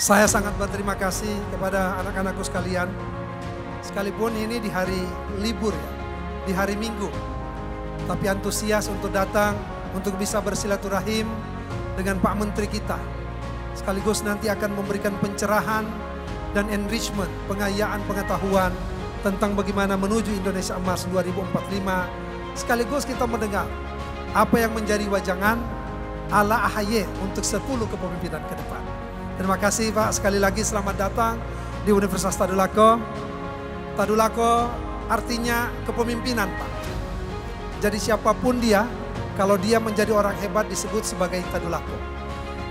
Saya sangat berterima kasih kepada anak-anakku sekalian. Sekalipun ini di hari libur ya, di hari Minggu. Tapi antusias untuk datang, untuk bisa bersilaturahim dengan Pak Menteri kita. Sekaligus nanti akan memberikan pencerahan dan enrichment, pengayaan pengetahuan tentang bagaimana menuju Indonesia Emas 2045. Sekaligus kita mendengar apa yang menjadi wajangan ala AHY untuk 10 kepemimpinan ke depan. Terima kasih Pak, sekali lagi selamat datang di Universitas Tadulako. Tadulako artinya kepemimpinan Pak. Jadi siapapun dia, kalau dia menjadi orang hebat disebut sebagai Tadulako.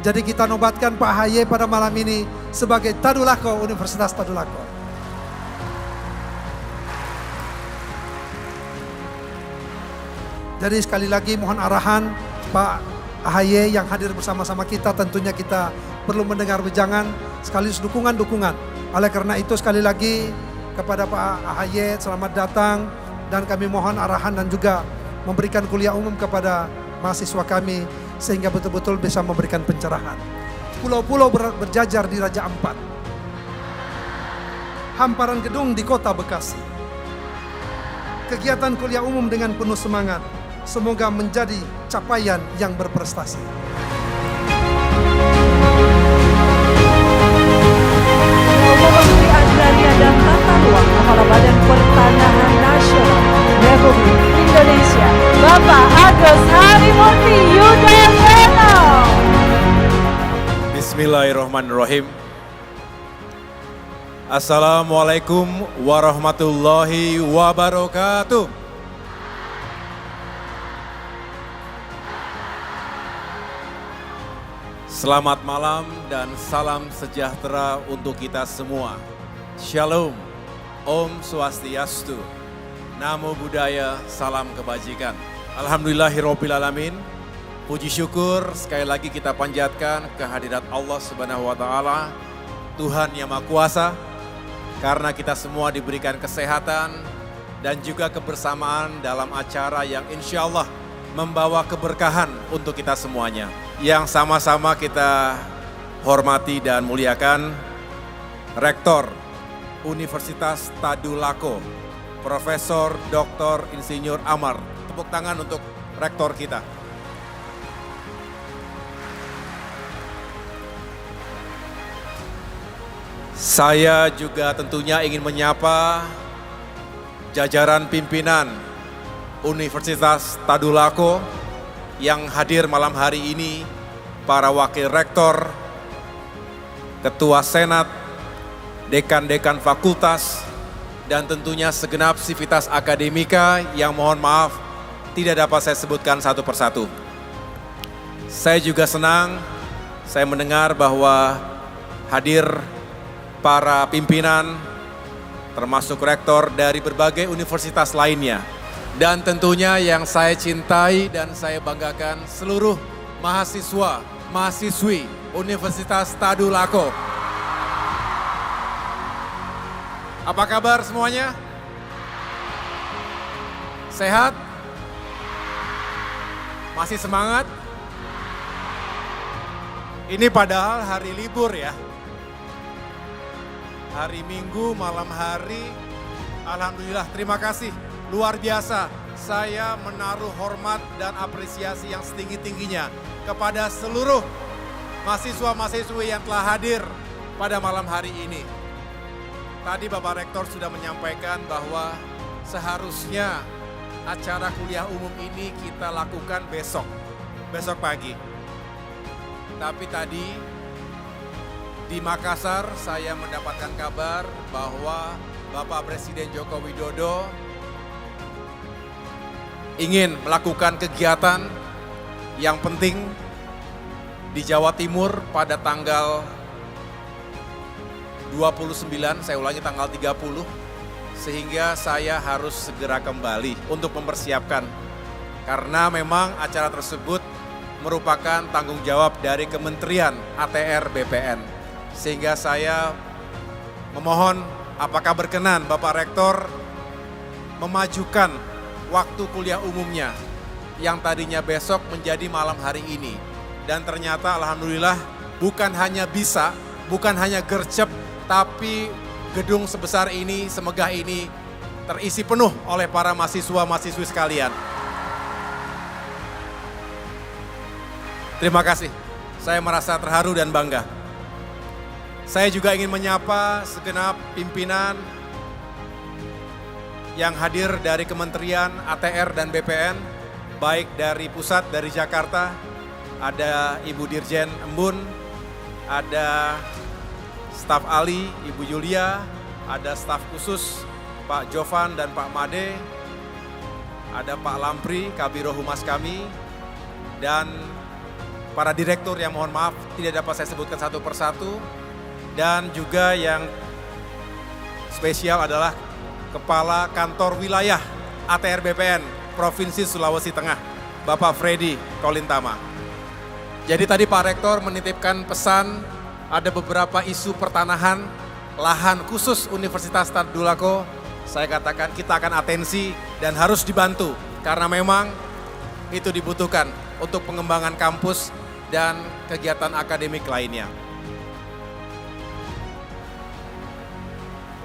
Jadi kita nobatkan Pak AHY pada malam ini sebagai Tadulako, Universitas Tadulako. Jadi sekali lagi mohon arahan Pak AHY yang hadir bersama-sama kita, tentunya kita perlu mendengar wejangan sekaligus dukungan-dukungan. Oleh karena itu sekali lagi kepada Pak AHY selamat datang dan kami mohon arahan dan juga memberikan kuliah umum kepada mahasiswa kami sehingga betul-betul bisa memberikan pencerahan. Pulau-pulau berjajar di Raja Ampat. Hamparan gedung di Kota Bekasi. Kegiatan kuliah umum dengan penuh semangat. Semoga menjadi capaian yang berprestasi. Menteri Agraria dan Tata Ruang Kepala Badan Pertanahan Nasional Republik Indonesia, Bapak Agus Harimurti Yudhoyono. Bismillahirrahmanirrahim. Assalamualaikum warahmatullahi wabarakatuh. Selamat malam dan salam sejahtera untuk kita semua. Shalom, Om Swastiastu, Namo Buddhaya, salam kebajikan. Alhamdulillahirrahmanirrahim. Puji syukur sekali lagi kita panjatkan kehadirat Allah Subhanahu wa Ta'ala, Tuhan yang Maha Kuasa, karena kita semua diberikan kesehatan dan juga kebersamaan dalam acara yang insya Allah membawa keberkahan untuk kita semuanya. Yang sama-sama kita hormati dan muliakan Rektor Universitas Tadulako, Profesor Dr. Insinyur Amar. Tepuk tangan untuk Rektor kita. Saya juga tentunya ingin menyapa jajaran pimpinan Universitas Tadulako yang hadir malam hari ini, para wakil rektor, ketua senat, dekan-dekan fakultas, dan tentunya segenap sivitas akademika yang mohon maaf tidak dapat saya sebutkan satu persatu. Saya juga senang saya mendengar bahwa hadir para pimpinan termasuk rektor dari berbagai universitas lainnya. Dan tentunya yang saya cintai dan saya banggakan seluruh mahasiswa, mahasiswi Universitas Tadulako. Apa kabar semuanya? Sehat? Masih semangat? Ini padahal hari libur ya. Hari Minggu malam hari, alhamdulillah terima kasih. Luar biasa, saya menaruh hormat dan apresiasi yang setinggi-tingginya kepada seluruh mahasiswa-mahasiswi yang telah hadir pada malam hari ini. Tadi Bapak Rektor sudah menyampaikan bahwa seharusnya acara kuliah umum ini kita lakukan besok pagi. Tapi tadi di Makassar saya mendapatkan kabar bahwa Bapak Presiden Joko Widodo ingin melakukan kegiatan yang penting di Jawa Timur pada tanggal 29, saya ulangi tanggal 30, sehingga saya harus segera kembali untuk mempersiapkan. Karena memang acara tersebut merupakan tanggung jawab dari Kementerian ATR BPN. Sehingga saya memohon apakah berkenan Bapak Rektor memajukan waktu kuliah umumnya yang tadinya besok menjadi malam hari ini. Dan ternyata alhamdulillah bukan hanya bisa, bukan hanya gercep, tapi gedung sebesar ini, semegah ini terisi penuh oleh para mahasiswa-mahasiswi sekalian. Terima kasih, saya merasa terharu dan bangga. Saya juga ingin menyapa segenap pimpinan yang hadir dari Kementerian ATR dan BPN, baik dari pusat, dari Jakarta, ada Ibu Dirjen Embun, ada staf ahli Ibu Yulia, ada staf khusus Pak Jovan dan Pak Made, ada Pak Lampri, Kabiro Humas kami, dan para direktur yang mohon maaf tidak dapat saya sebutkan satu persatu, dan juga yang spesial adalah Kepala Kantor Wilayah ATR BPN Provinsi Sulawesi Tengah, Bapak Freddy Kolintama. Jadi tadi Pak Rektor menitipkan pesan, ada beberapa isu pertanahan, lahan khusus Universitas Tadulako, saya katakan kita akan atensi dan harus dibantu, karena memang itu dibutuhkan untuk pengembangan kampus dan kegiatan akademik lainnya.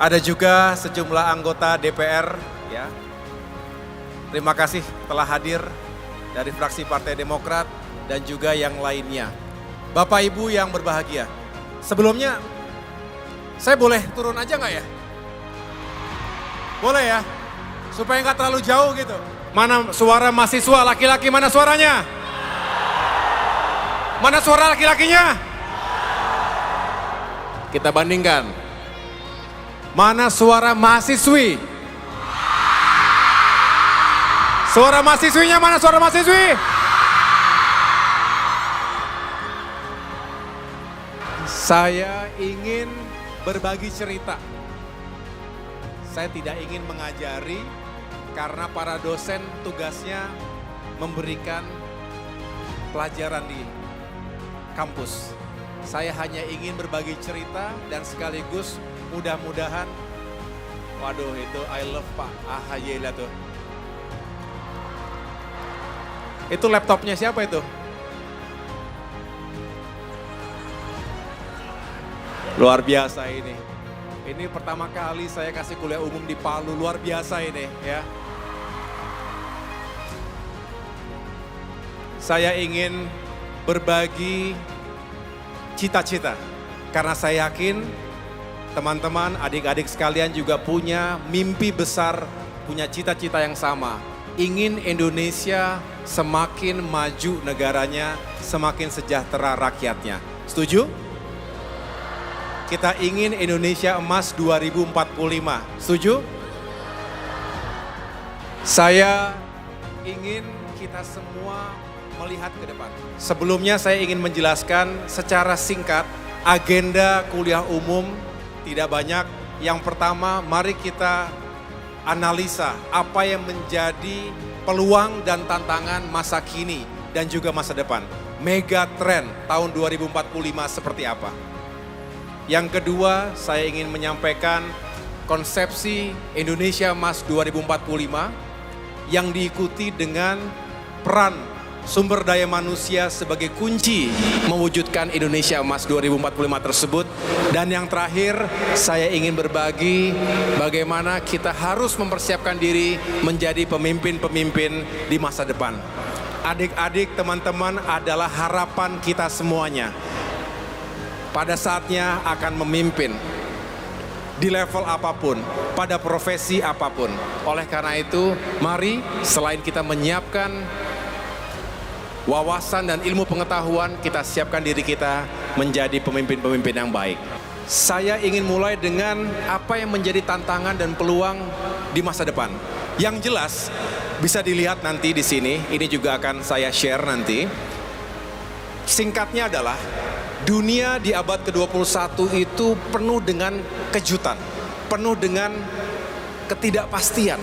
Ada juga sejumlah anggota DPR, ya. Terima kasih telah hadir dari fraksi Partai Demokrat dan juga yang lainnya. Bapak Ibu yang berbahagia, sebelumnya saya boleh turun aja nggak ya? Boleh ya? Supaya nggak terlalu jauh gitu. Mana suara mahasiswa laki-laki, mana suaranya? Mana suara laki-lakinya? Kita bandingkan. Mana suara mahasiswi? Suara mahasiswinya mana suara mahasiswi? Saya ingin berbagi cerita. Saya tidak ingin mengajari karena para dosen tugasnya memberikan pelajaran di kampus. Saya hanya ingin berbagi cerita dan sekaligus mudah-mudahan, waduh itu I love Pak AHY lah tuh. Itu laptopnya siapa itu? Luar biasa ini. Ini pertama kali saya kasih kuliah umum di Palu, luar biasa ini ya. Saya ingin berbagi cita-cita, karena saya yakin teman-teman, adik-adik sekalian juga punya mimpi besar, punya cita-cita yang sama. Ingin Indonesia semakin maju negaranya, semakin sejahtera rakyatnya. Setuju? Kita ingin Indonesia emas 2045. Setuju? Saya ingin kita semua melihat ke depan. Sebelumnya saya ingin menjelaskan secara singkat agenda kuliah umum. Tidak banyak. Yang pertama, mari kita analisa apa yang menjadi peluang dan tantangan masa kini dan juga masa depan. Mega trend tahun 2045 seperti apa? Yang kedua, saya ingin menyampaikan konsepsi Indonesia Emas 2045 yang diikuti dengan peran sumber daya manusia sebagai kunci mewujudkan Indonesia Emas 2045 tersebut. Dan yang terakhir, saya ingin berbagi bagaimana kita harus mempersiapkan diri menjadi pemimpin-pemimpin di masa depan. Adik-adik, teman-teman adalah harapan kita semuanya. Pada saatnya akan memimpin di level apapun, pada profesi apapun. Oleh karena itu, mari selain kita menyiapkan wawasan dan ilmu pengetahuan, kita siapkan diri kita menjadi pemimpin-pemimpin yang baik. Saya ingin mulai dengan apa yang menjadi tantangan dan peluang di masa depan. Yang jelas bisa dilihat nanti di sini, ini juga akan saya share nanti. Singkatnya adalah dunia di abad ke-21 itu penuh dengan kejutan, penuh dengan ketidakpastian.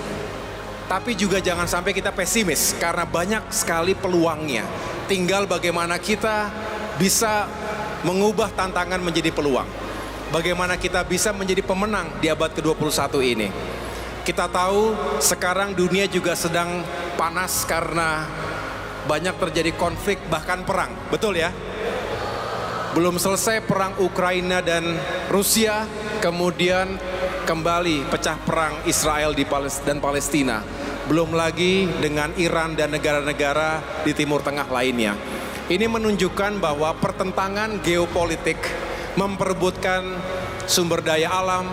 Tapi juga jangan sampai kita pesimis karena banyak sekali peluangnya. Tinggal bagaimana kita bisa mengubah tantangan menjadi peluang. Bagaimana kita bisa menjadi pemenang di abad ke-21 ini. Kita tahu sekarang dunia juga sedang panas karena banyak terjadi konflik bahkan perang. Betul ya? belum selesai perang Ukraina dan Rusia, kemudian kembali pecah perang Israel dan Palestina. Belum lagi dengan Iran dan negara-negara di Timur Tengah lainnya. Ini menunjukkan bahwa pertentangan geopolitik memperebutkan sumber daya alam,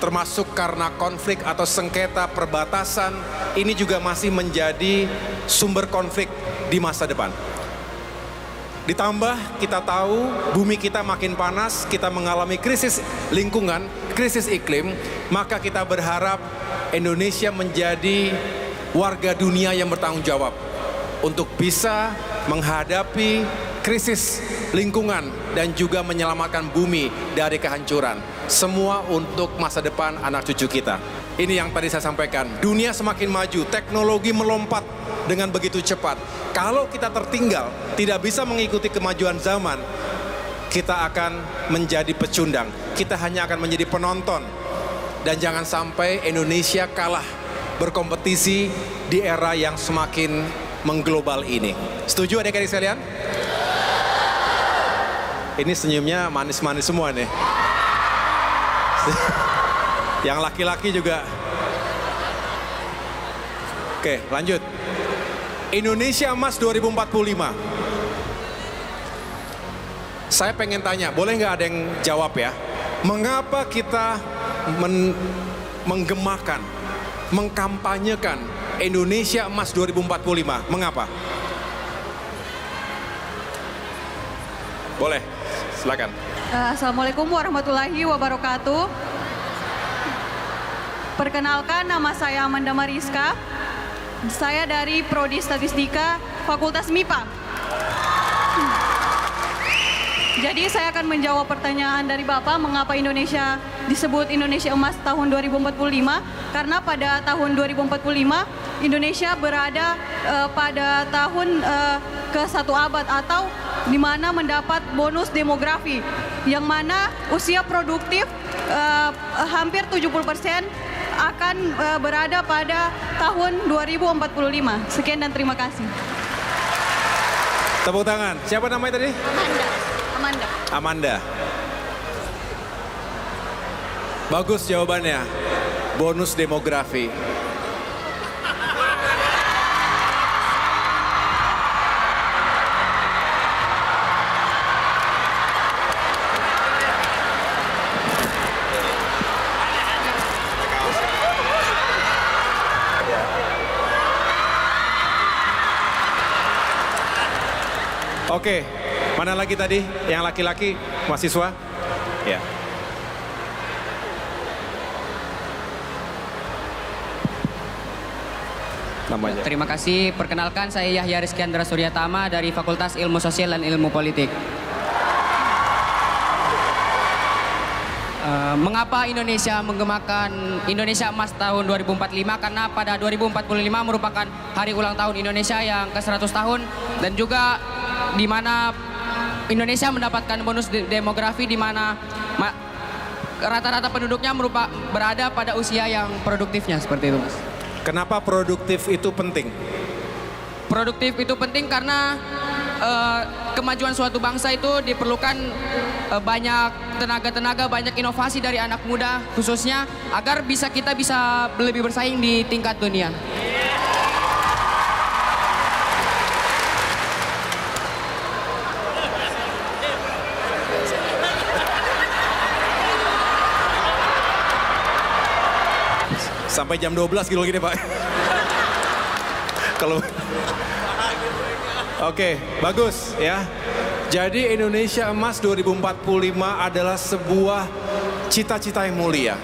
termasuk karena konflik atau sengketa perbatasan, ini juga masih menjadi sumber konflik di masa depan. Ditambah kita tahu bumi kita makin panas, kita mengalami krisis lingkungan, krisis iklim, maka kita berharap Indonesia menjadi warga dunia yang bertanggung jawab untuk bisa menghadapi krisis lingkungan dan juga menyelamatkan bumi dari kehancuran. Semua untuk masa depan anak cucu kita. Ini yang tadi saya sampaikan, dunia semakin maju, teknologi melompat dengan begitu cepat. Kalau kita tertinggal, tidak bisa mengikuti kemajuan zaman, kita akan menjadi pecundang. Kita hanya akan menjadi penonton. Dan jangan sampai Indonesia kalah berkompetisi di era yang semakin mengglobal ini. Setuju adik-adik sekalian? Ini senyumnya manis-manis semua nih. Yang laki-laki juga. Oke, lanjut. Indonesia Emas 2045. Saya pengen tanya, boleh nggak ada yang jawab ya? Mengapa kita menggemakan, mengkampanyekan Indonesia Emas 2045? Mengapa? Boleh, silakan. Assalamualaikum warahmatullahi wabarakatuh. Perkenalkan, nama saya Amanda Mariska. Saya dari Prodi Statistika Fakultas MIPA. Jadi saya akan menjawab pertanyaan dari Bapak, mengapa Indonesia disebut Indonesia Emas tahun 2045? Karena pada tahun 2045 Indonesia berada pada tahun ke 1 abad atau di mana mendapat bonus demografi, yang mana usia produktif hampir 70% akan berada pada tahun 2045. Sekian dan terima kasih. Tepuk tangan. Siapa namanya tadi? Amanda. Amanda. Bagus jawabannya. Bonus demografi. Oke, mana lagi tadi? Yang laki-laki, mahasiswa? Ya. Namanya. Terima kasih. Perkenalkan, saya Yahya Rizky Andra Suryatama dari Fakultas Ilmu Sosial dan Ilmu Politik. Mengapa Indonesia menggemakan Indonesia Emas tahun 2045? Karena pada 2045 merupakan hari ulang tahun Indonesia yang ke-100 tahun dan juga di mana Indonesia mendapatkan bonus demografi di mana rata-rata penduduknya berada pada usia yang produktifnya, seperti itu, Mas. Kenapa produktif itu penting? Produktif itu penting karena kemajuan suatu bangsa itu diperlukan banyak tenaga-tenaga, banyak inovasi dari anak muda khususnya agar kita bisa lebih bersaing di tingkat dunia. Sampai jam 12 gitu gini Pak. Kalau Oke, bagus ya. Jadi Indonesia Emas 2045 adalah sebuah cita-cita yang mulia.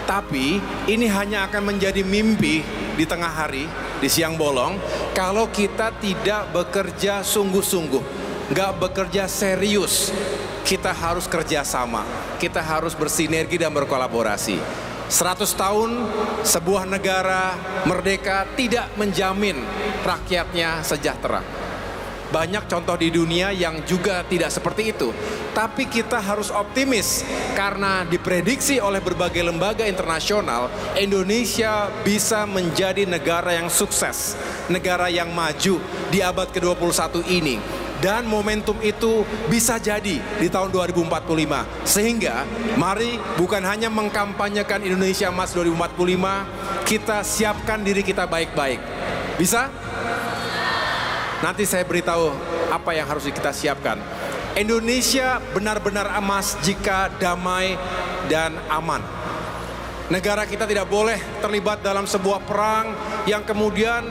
Tapi ini hanya akan menjadi mimpi di tengah hari, di siang bolong, kalau kita tidak bekerja sungguh-sungguh, nggak bekerja serius. Kita harus kerja sama, kita harus bersinergi dan berkolaborasi. 100 tahun sebuah negara merdeka tidak menjamin rakyatnya sejahtera. Banyak contoh di dunia yang juga tidak seperti itu. Tapi kita harus optimis karena diprediksi oleh berbagai lembaga internasional, Indonesia bisa menjadi negara yang sukses, negara yang maju di abad ke-21 ini. Dan momentum itu bisa jadi di tahun 2045. Sehingga mari bukan hanya mengkampanyekan Indonesia Emas 2045, kita siapkan diri kita baik-baik. Bisa? Nanti saya beritahu apa yang harus kita siapkan. Indonesia benar-benar emas jika damai dan aman. Negara kita tidak boleh terlibat dalam sebuah perang yang kemudian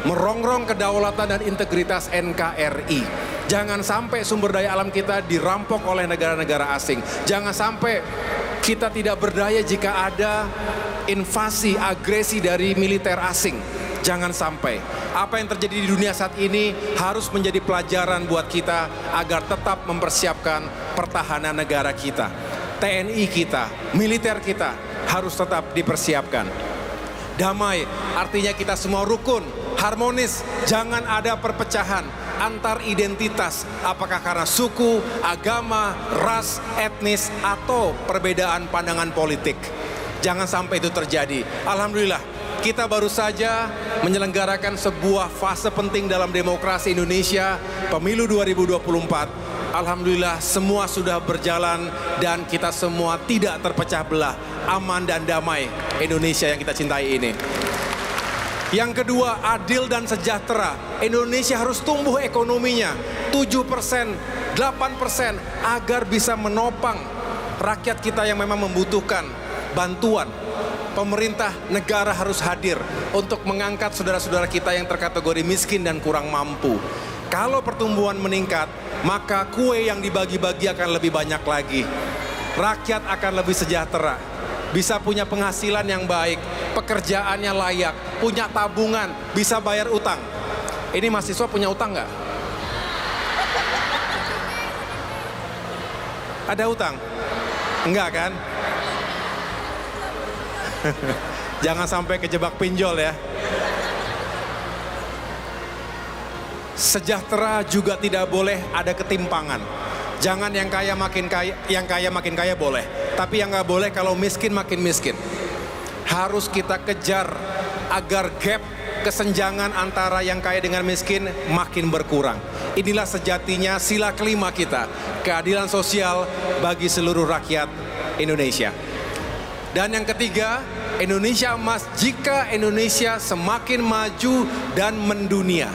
merongrong kedaulatan dan integritas NKRI. Jangan sampai sumber daya alam kita dirampok oleh negara-negara asing. Jangan sampai kita tidak berdaya jika ada invasi, agresi dari militer asing. Jangan sampai. Apa yang terjadi di dunia saat ini harus menjadi pelajaran buat kita agar tetap mempersiapkan pertahanan negara kita. TNI kita, militer kita harus tetap dipersiapkan. Damai artinya kita semua rukun, harmonis, jangan ada perpecahan antar identitas, apakah karena suku, agama, ras, etnis, atau perbedaan pandangan politik. Jangan sampai itu terjadi. Alhamdulillah, kita baru saja menyelenggarakan sebuah fase penting dalam demokrasi Indonesia, pemilu 2024. Alhamdulillah semua sudah berjalan dan kita semua tidak terpecah belah, aman dan damai Indonesia yang kita cintai ini. Yang kedua, adil dan sejahtera. Indonesia harus tumbuh ekonominya 7%, 8% agar bisa menopang rakyat kita yang memang membutuhkan bantuan. Pemerintah negara harus hadir untuk mengangkat saudara-saudara kita yang terkategori miskin dan kurang mampu. Kalau pertumbuhan meningkat, maka kue yang dibagi-bagi akan lebih banyak lagi. Rakyat akan lebih sejahtera, bisa punya penghasilan yang baik, pekerjaannya layak, punya tabungan, bisa bayar utang. Ini mahasiswa punya utang nggak? Ada utang? Enggak kan? Jangan sampai kejebak pinjol ya. Sejahtera juga tidak boleh ada ketimpangan. Jangan yang kaya makin kaya boleh. Tapi yang nggak boleh kalau miskin makin miskin. Harus kita kejar agar gap kesenjangan antara yang kaya dengan miskin makin berkurang. Inilah sejatinya sila kelima kita, keadilan sosial bagi seluruh rakyat Indonesia. Dan yang ketiga, Indonesia emas jika Indonesia semakin maju dan mendunia.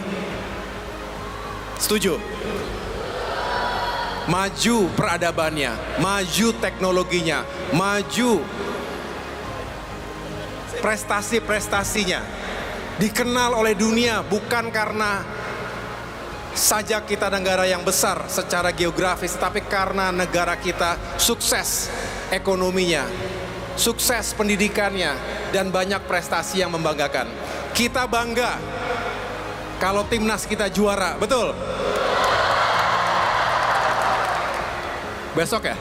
Setuju? Maju peradabannya, maju teknologinya, maju prestasi-prestasinya. Dikenal oleh dunia bukan karena saja kita negara yang besar secara geografis, tapi karena negara kita sukses ekonominya, sukses pendidikannya, dan banyak prestasi yang membanggakan. Kita bangga kalau timnas kita juara, betul? Besok ya?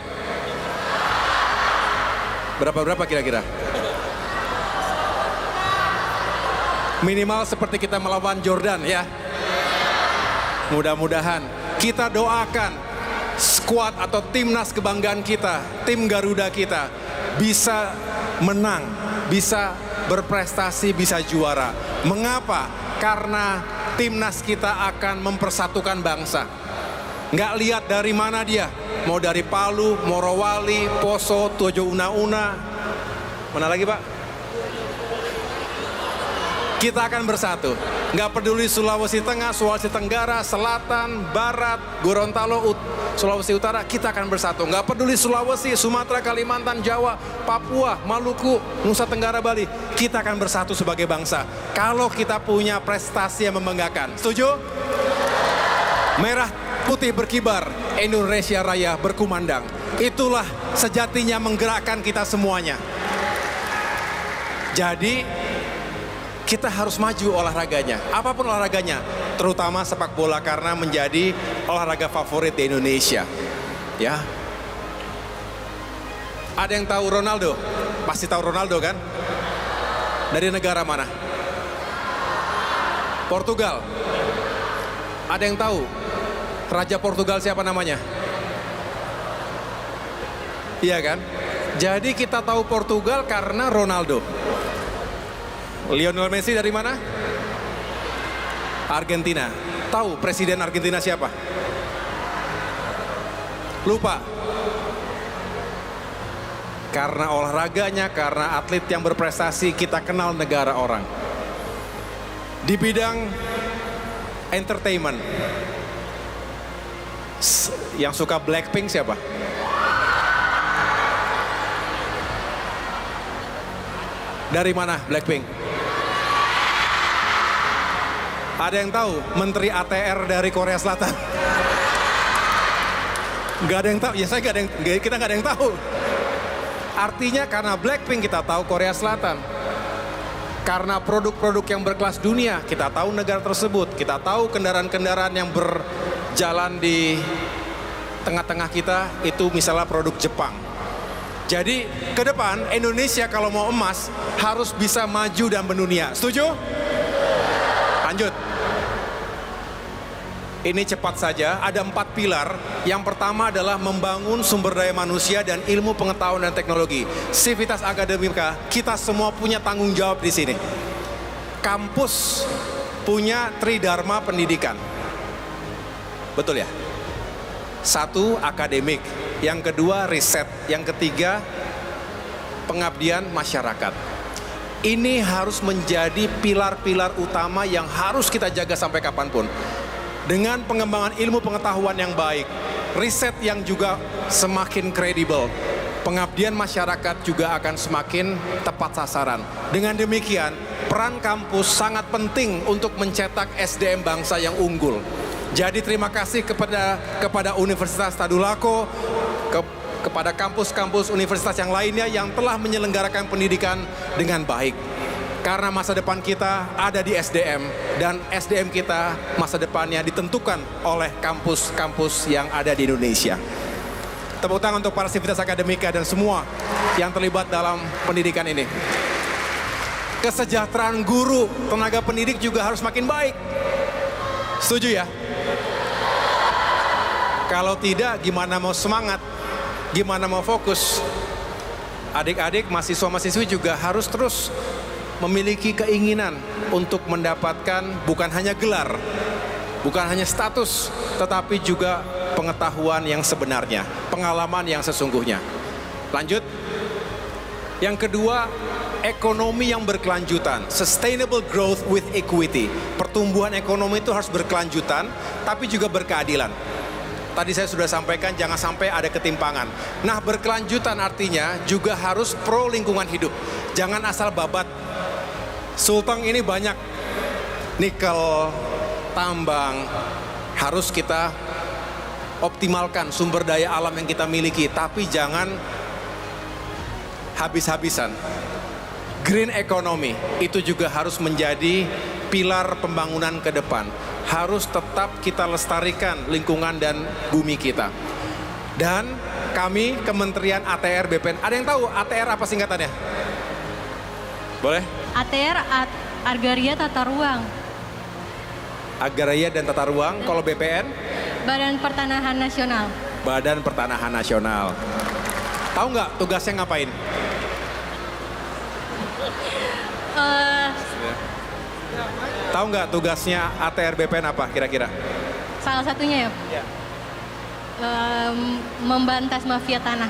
Berapa kira-kira? Minimal seperti kita melawan Jordan ya. Mudah-mudahan kita doakan skuad atau timnas kebanggaan kita, tim Garuda kita bisa menang, bisa berprestasi, bisa juara. Mengapa? Karena timnas kita akan mempersatukan bangsa. Nggak lihat dari mana dia, mau dari Palu, Morowali, Poso, Tojo Una-Una, mana lagi Pak? Kita akan bersatu. Nggak peduli Sulawesi Tengah, Sulawesi Tenggara, Selatan, Barat, Gorontalo, Sulawesi Utara, kita akan bersatu. Nggak peduli Sulawesi, Sumatera, Kalimantan, Jawa, Papua, Maluku, Nusa Tenggara, Bali, kita akan bersatu sebagai bangsa. Kalau kita punya prestasi yang membanggakan. Setuju? Merah putih berkibar, Indonesia Raya berkumandang. Itulah sejatinya menggerakkan kita semuanya. Jadi kita harus maju olahraganya, apapun olahraganya, terutama sepak bola karena menjadi olahraga favorit di Indonesia. Ya. Ada yang tahu Ronaldo? Pasti tahu Ronaldo kan? Dari negara mana? Portugal. Ada yang tahu Raja Portugal siapa namanya? Iya kan? Jadi kita tahu Portugal karena Ronaldo. Lionel Messi dari mana? Argentina. Tahu presiden Argentina siapa? Lupa. Karena olahraganya, karena atlet yang berprestasi, kita kenal negara orang. Di bidang entertainment, yang suka Blackpink siapa? Dari mana Blackpink? Ada yang tahu Menteri ATR dari Korea Selatan? Gak ada yang tahu. Ya saya gak ada yang, kita gak ada yang tahu. Artinya karena Blackpink kita tahu Korea Selatan. Karena produk-produk yang berkelas dunia, kita tahu negara tersebut. Kita tahu kendaraan-kendaraan yang berjalan di tengah-tengah kita, itu misalnya produk Jepang. Jadi ke depan Indonesia kalau mau emas harus bisa maju dan mendunia. Setuju? Lanjut. Ini cepat saja, ada 4 pilar. Yang pertama adalah membangun sumber daya manusia dan ilmu pengetahuan dan teknologi. Civitas Akademika, kita semua punya tanggung jawab di sini. Kampus punya tridharma pendidikan. Betul ya? 1, akademik. Yang kedua, riset. Yang ketiga, pengabdian masyarakat. Ini harus menjadi pilar-pilar utama yang harus kita jaga sampai kapanpun. Dengan pengembangan ilmu pengetahuan yang baik, riset yang juga semakin kredibel, pengabdian masyarakat juga akan semakin tepat sasaran. Dengan demikian, peran kampus sangat penting untuk mencetak SDM bangsa yang unggul. Jadi terima kasih kepada Universitas Tadulako, kepada kampus-kampus universitas yang lainnya yang telah menyelenggarakan pendidikan dengan baik. Karena masa depan kita ada di SDM, dan SDM kita masa depannya ditentukan oleh kampus-kampus yang ada di Indonesia. Tepuk tangan untuk para Civitas Akademika dan semua yang terlibat dalam pendidikan ini. Kesejahteraan guru, tenaga pendidik juga harus makin baik. Setuju ya? Kalau tidak, gimana mau semangat? Gimana mau fokus? Adik-adik, mahasiswa-mahasiswi juga harus terus memiliki keinginan untuk mendapatkan bukan hanya gelar, bukan hanya status, tetapi juga pengetahuan yang sebenarnya, pengalaman yang sesungguhnya. Lanjut. Yang kedua, ekonomi yang berkelanjutan, sustainable growth with equity. Pertumbuhan ekonomi itu harus berkelanjutan, tapi juga berkeadilan. Tadi saya sudah sampaikan, jangan sampai ada ketimpangan. Nah, berkelanjutan artinya juga harus pro lingkungan hidup. Jangan asal babat. Sulteng ini banyak nikel, tambang, harus kita optimalkan sumber daya alam yang kita miliki, tapi jangan habis-habisan. Green economy itu juga harus menjadi pilar pembangunan ke depan. Harus tetap kita lestarikan lingkungan dan bumi kita. Dan kami Kementerian ATR BPN, ada yang tahu ATR apa singkatannya? Boleh? ATR, Agraria Tata Ruang. Agraria dan Tata Ruang. Kalau BPN? Badan Pertanahan Nasional. Badan Pertanahan Nasional. Tahu nggak tugasnya ngapain? Tahu nggak tugasnya ATR BPN apa kira-kira? Salah satunya ya? Membantas mafia tanah.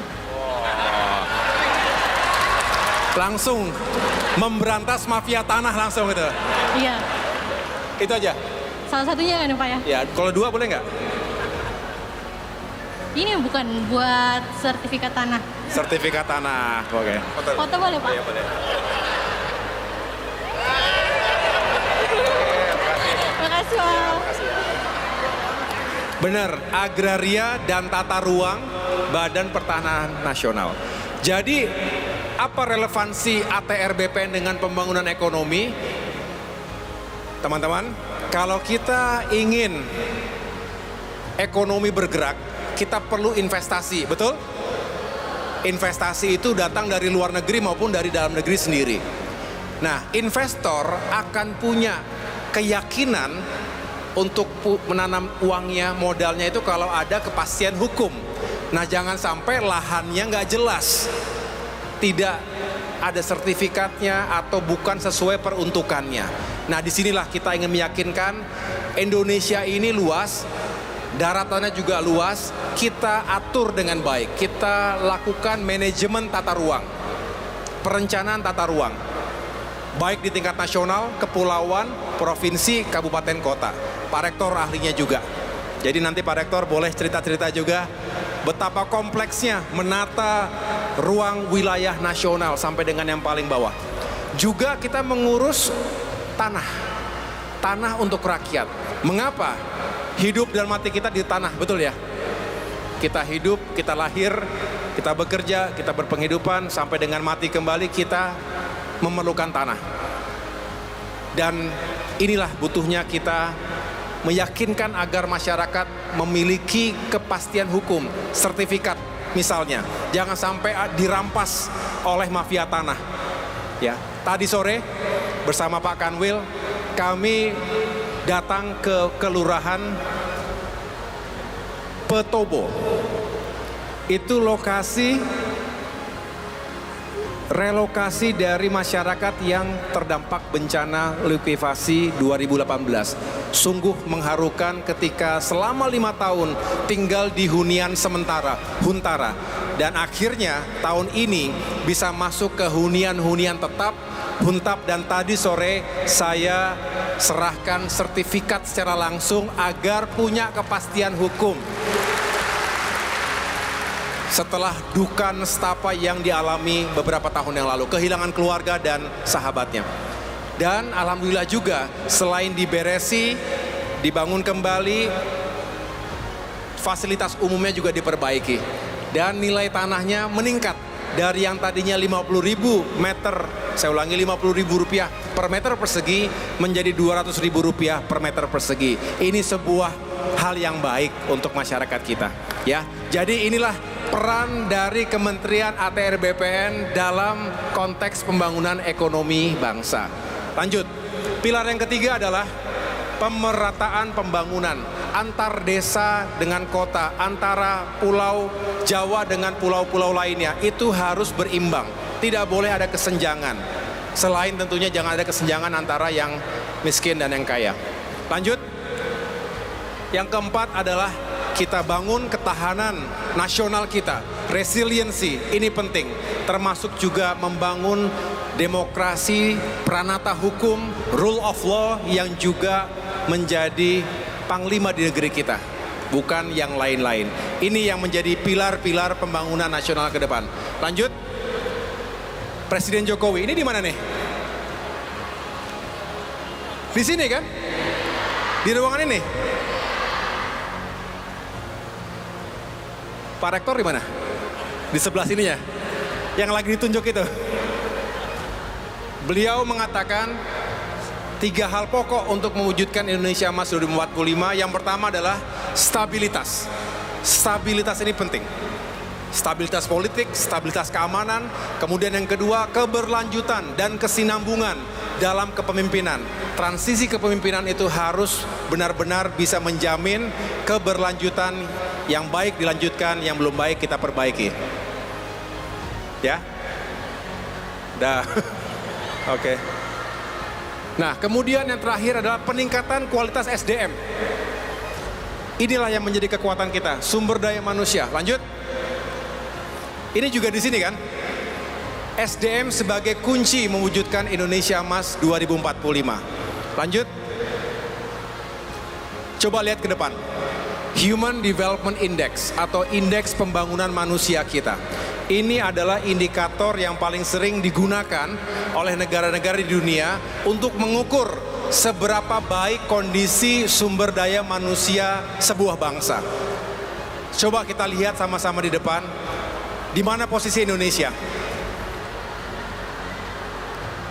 Langsung memberantas mafia tanah langsung gitu. Iya. Itu aja. Salah satunya kan Pak ya? Ya, kalau 2 boleh nggak? Ini bukan buat sertifikat tanah. Sertifikat tanah, oke. Foto boleh Pak? Iya boleh. Makasih Pak. Benar, agraria dan tata ruang Badan Pertanahan Nasional. Jadi apa relevansi ATR BPN dengan pembangunan ekonomi? Teman-teman, kalau kita ingin ekonomi bergerak, kita perlu investasi, betul? Investasi itu datang dari luar negeri maupun dari dalam negeri sendiri. Nah, investor akan punya keyakinan untuk menanam uangnya, modalnya itu kalau ada kepastian hukum. Nah, jangan sampai lahannya nggak jelas, tidak ada sertifikatnya atau bukan sesuai peruntukannya. Nah, disinilah kita ingin meyakinkan Indonesia ini luas, daratannya juga luas, kita atur dengan baik. Kita lakukan manajemen tata ruang, perencanaan tata ruang, baik di tingkat nasional, kepulauan, provinsi, kabupaten, kota. Pak Rektor ahlinya juga. Jadi nanti Pak Rektor boleh cerita-cerita juga betapa kompleksnya menata ruang wilayah nasional sampai dengan yang paling bawah. Juga kita mengurus tanah untuk rakyat. Mengapa? Hidup dan mati kita di tanah, betul ya? Kita hidup, kita lahir, kita bekerja, kita berpenghidupan, sampai dengan mati kembali kita memerlukan tanah. Dan inilah butuhnya kita meyakinkan agar masyarakat memiliki kepastian hukum, sertifikat misalnya. Jangan sampai dirampas oleh mafia tanah. Ya, tadi sore bersama Pak Kanwil kami datang ke Kelurahan Petobo. Itu lokasi relokasi dari masyarakat yang terdampak bencana likuifaksi 2018. Sungguh mengharukan ketika selama 5 tahun tinggal di hunian sementara, huntara. Dan akhirnya tahun ini bisa masuk ke hunian-hunian tetap, huntap, dan tadi sore saya serahkan sertifikat secara langsung agar punya kepastian hukum. Setelah duka nestapa yang dialami beberapa tahun yang lalu, kehilangan keluarga dan sahabatnya. Dan alhamdulillah juga selain diberesi, dibangun kembali, fasilitas umumnya juga diperbaiki. Dan nilai tanahnya meningkat dari yang tadinya 50.000 meter, saya ulangi 50.000 rupiah per meter persegi menjadi 200.000 rupiah per meter persegi. Ini sebuah hal yang baik untuk masyarakat kita. Ya, jadi inilah peran dari Kementerian ATR BPN dalam konteks pembangunan ekonomi bangsa. Lanjut, pilar yang ketiga adalah pemerataan pembangunan antar desa dengan kota, antara pulau Jawa dengan pulau-pulau lainnya. Itu harus berimbang, tidak boleh ada kesenjangan. Selain tentunya jangan ada kesenjangan antara yang miskin dan yang kaya. Lanjut, yang keempat adalah kita bangun ketahanan nasional kita, resiliensi, ini penting. Termasuk juga membangun demokrasi, pranata hukum, rule of law yang juga menjadi panglima di negeri kita, bukan yang lain-lain. Ini yang menjadi pilar-pilar pembangunan nasional ke depan. Lanjut, Presiden Jokowi, ini di mana nih? Di sini kan? Di ruangan ini? Pak Rektor di mana? Di sebelah sini ya. Yang lagi ditunjuk itu. Beliau mengatakan 3 hal pokok untuk mewujudkan Indonesia Emas 2045. Yang pertama adalah stabilitas. Stabilitas ini penting. Stabilitas politik, stabilitas keamanan. Kemudian yang kedua, keberlanjutan dan kesinambungan dalam kepemimpinan. Transisi kepemimpinan itu harus benar-benar bisa menjamin keberlanjutan. Yang baik dilanjutkan, yang belum baik kita perbaiki. Ya? Dah. Oke. Nah, kemudian yang terakhir adalah peningkatan kualitas SDM. Inilah yang menjadi kekuatan kita, sumber daya manusia. Lanjut. Ini juga di sini kan? SDM sebagai kunci mewujudkan Indonesia Emas 2045. Lanjut. Coba lihat ke depan. Human Development Index atau indeks pembangunan manusia kita. Ini adalah indikator yang paling sering digunakan oleh negara-negara di dunia untuk mengukur seberapa baik kondisi sumber daya manusia sebuah bangsa. Coba kita lihat sama-sama di depan, di mana posisi Indonesia?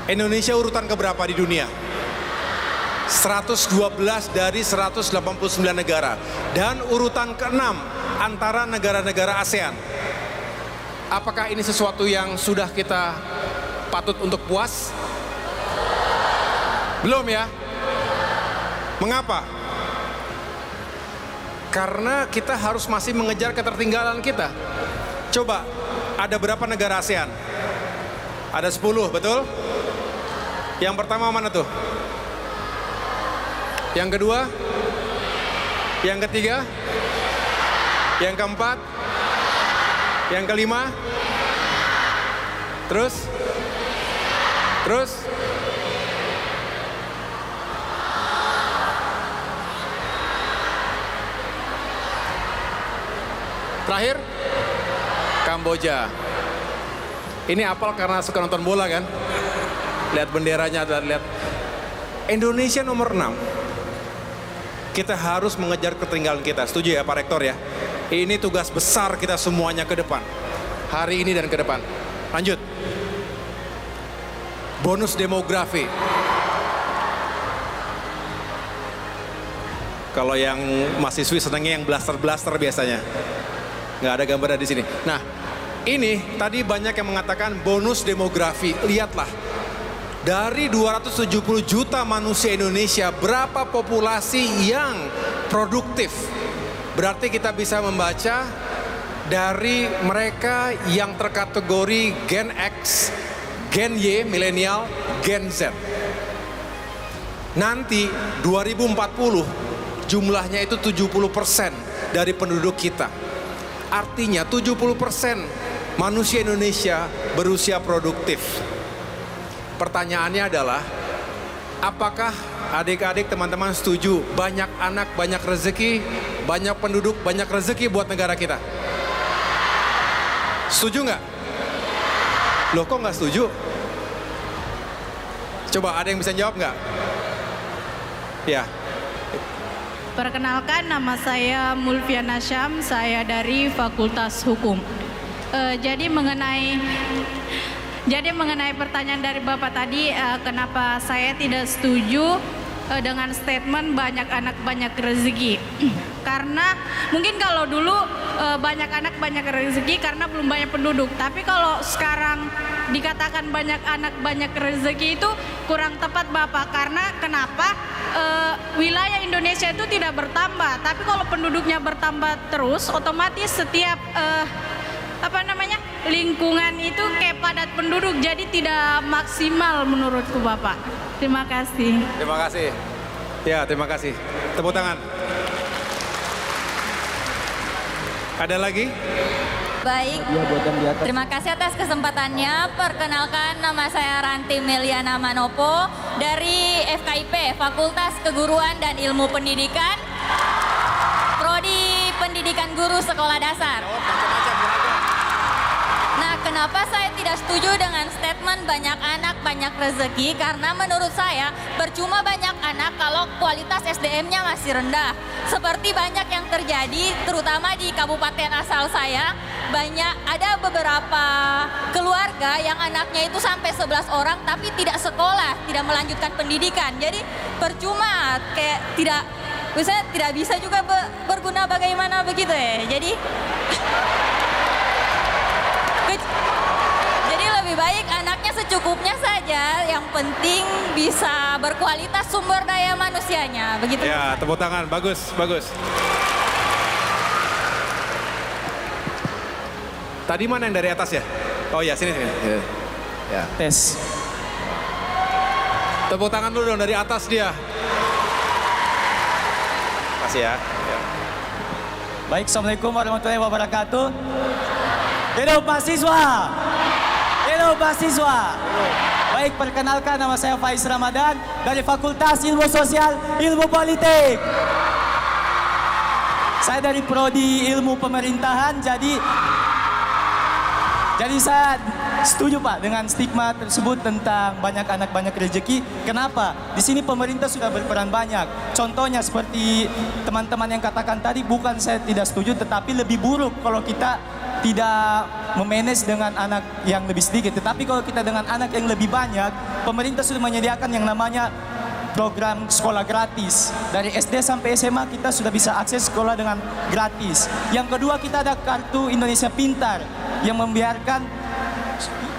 Indonesia urutan keberapa di dunia? 112 dari 189 negara dan urutan ke-6 antara negara-negara ASEAN. Apakah ini sesuatu yang sudah kita patut untuk puas? Belum ya? Mengapa? Karena kita harus masih mengejar ketertinggalan kita. Coba, ada berapa negara ASEAN? Ada 10, betul? Yang pertama mana tuh? Yang kedua? Yang ketiga? Yang keempat? Yang kelima? Terus? Terus? Terakhir? Kamboja. Ini apal karena suka nonton bola kan? Lihat benderanya, lihat. Indonesia nomor 6. Kita harus mengejar ketertinggalan kita. Setuju ya Pak Rektor ya? Ini tugas besar kita semuanya ke depan. Hari ini dan ke depan. Lanjut. Bonus demografi. Kalau yang mahasiswi senangnya yang blaster-blaster biasanya. Nggak ada gambarnya di sini. Nah, ini tadi banyak yang mengatakan bonus demografi. Lihatlah, dari 270 juta manusia Indonesia, berapa populasi yang produktif? Berarti kita bisa membaca dari mereka yang terkategori Gen X, Gen Y, milenial, Gen Z. Nanti 2040 jumlahnya itu 70% dari penduduk kita. Artinya 70% manusia Indonesia berusia produktif. Pertanyaannya adalah, apakah adik-adik teman-teman setuju banyak anak, banyak rezeki, banyak penduduk, banyak rezeki buat negara kita? Setuju nggak? Loh kok nggak setuju? Coba ada yang bisa jawab nggak? Ya. Perkenalkan, nama saya Mulfiana Syam, saya dari Fakultas Hukum. Jadi mengenai pertanyaan dari Bapak tadi, kenapa saya tidak setuju dengan statement banyak anak banyak rezeki? Karena mungkin kalau dulu banyak anak banyak rezeki karena belum banyak penduduk. Tapi kalau sekarang dikatakan banyak anak banyak rezeki itu kurang tepat Bapak. Karena kenapa? Wilayah Indonesia itu tidak bertambah. Tapi kalau penduduknya bertambah terus, otomatis setiap lingkungan itu kayak padat penduduk, jadi tidak maksimal menurutku Bapak. Terima kasih. Terima kasih. Ya, terima kasih. Tepuk tangan. Ada lagi? Baik, terima kasih atas kesempatannya. Perkenalkan, nama saya Ranti Meliana Manopo dari FKIP, Fakultas Keguruan dan Ilmu Pendidikan, Prodi Pendidikan Guru Sekolah Dasar. Nah, kenapa saya tidak setuju dengan statement banyak anak banyak rezeki? Karena menurut saya percuma banyak anak kalau kualitas SDM-nya masih rendah. Seperti banyak yang terjadi terutama di kabupaten asal saya, ada beberapa keluarga yang anaknya itu sampai 11 orang tapi tidak sekolah, tidak melanjutkan pendidikan. Jadi percuma, kayak tidak bisa juga berguna bagaimana begitu ya. Jadi lebih baik anaknya secukupnya saja, yang penting bisa berkualitas sumber daya manusianya, begitu. Ya, tepuk tangan, bagus, bagus. Tadi mana yang dari atas ya? Oh ya, sini. Ya. Tes. Tepuk tangan dulu dong dari atas dia. Makasih ya. Baik, Assalamualaikum warahmatullahi wabarakatuh. Hidup mahasiswa! Hidup mahasiswa! Baik, perkenalkan, nama saya Faiz Ramadan dari Fakultas Ilmu Sosial, Ilmu Politik. Saya dari Prodi Ilmu Pemerintahan, jadi saya setuju Pak dengan stigma tersebut tentang banyak anak banyak rezeki. Kenapa? Di sini pemerintah sudah berperan banyak. Contohnya seperti teman-teman yang katakan tadi, bukan saya tidak setuju, tetapi lebih buruk kalau kita tidak memanage dengan anak yang lebih sedikit. Tetapi kalau kita dengan anak yang lebih banyak, pemerintah sudah menyediakan yang namanya program sekolah gratis. Dari SD sampai SMA kita sudah bisa akses sekolah dengan gratis. Yang kedua, kita ada kartu Indonesia Pintar yang membiarkan,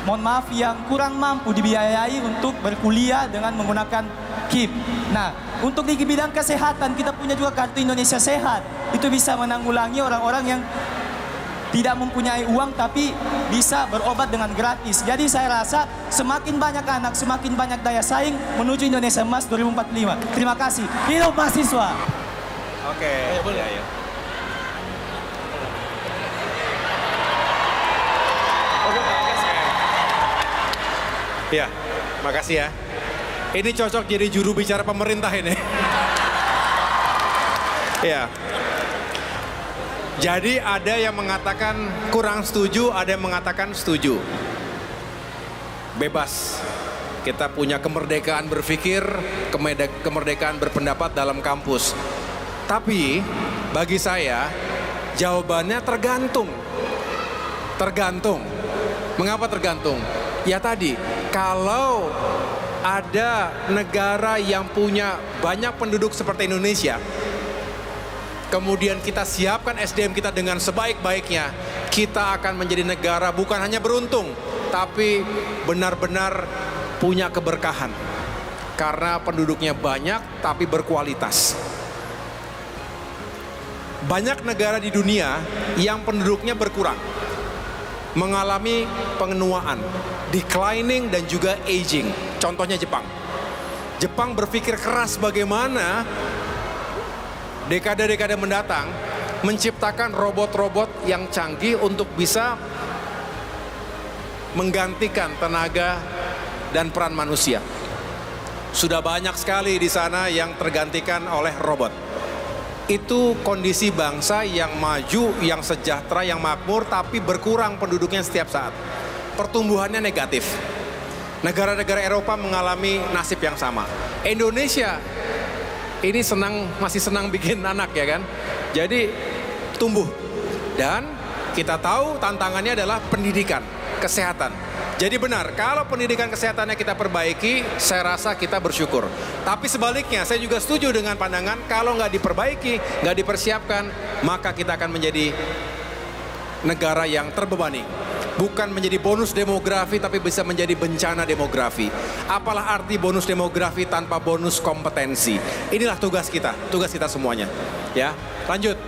mohon maaf, yang kurang mampu dibiayai untuk berkuliah dengan menggunakan KIP. Nah, untuk di bidang kesehatan kita punya juga kartu Indonesia Sehat. Itu bisa menanggulangi orang-orang yang tidak mempunyai uang tapi bisa berobat dengan gratis. Jadi saya rasa semakin banyak anak, semakin banyak daya saing menuju Indonesia Emas 2045. Terima kasih. Hidup mahasiswa. Oke. boleh. Ya, ya. Ya, makasih ya. Ini cocok jadi juru bicara pemerintah ini. Ya. Jadi ada yang mengatakan kurang setuju, ada yang mengatakan setuju. Bebas. Kita punya kemerdekaan berpikir, kemerdekaan berpendapat dalam kampus. Tapi bagi saya jawabannya tergantung. Tergantung. Mengapa tergantung? Ya tadi, kalau ada negara yang punya banyak penduduk seperti Indonesia, kemudian kita siapkan SDM kita dengan sebaik-baiknya, kita akan menjadi negara bukan hanya beruntung, tapi benar-benar punya keberkahan. Karena penduduknya banyak tapi berkualitas. Banyak negara di dunia yang penduduknya berkurang, mengalami pengenuaan, declining dan juga aging. Contohnya Jepang. Jepang berpikir keras bagaimana dekade-dekade mendatang menciptakan robot-robot yang canggih untuk bisa menggantikan tenaga dan peran manusia. Sudah banyak sekali di sana yang tergantikan oleh robot. Itu kondisi bangsa yang maju, yang sejahtera, yang makmur, tapi berkurang penduduknya setiap saat. Pertumbuhannya negatif. Negara-negara Eropa mengalami nasib yang sama. Indonesia ini masih senang bikin anak ya kan. Jadi tumbuh. Dan kita tahu tantangannya adalah pendidikan, kesehatan. Jadi benar, kalau pendidikan kesehatannya kita perbaiki, saya rasa kita bersyukur. Tapi sebaliknya, saya juga setuju dengan pandangan kalau nggak diperbaiki, nggak dipersiapkan, maka kita akan menjadi negara yang terbebani. Bukan menjadi bonus demografi, tapi bisa menjadi bencana demografi. Apalah arti bonus demografi tanpa bonus kompetensi? Inilah tugas kita semuanya. Ya, lanjut.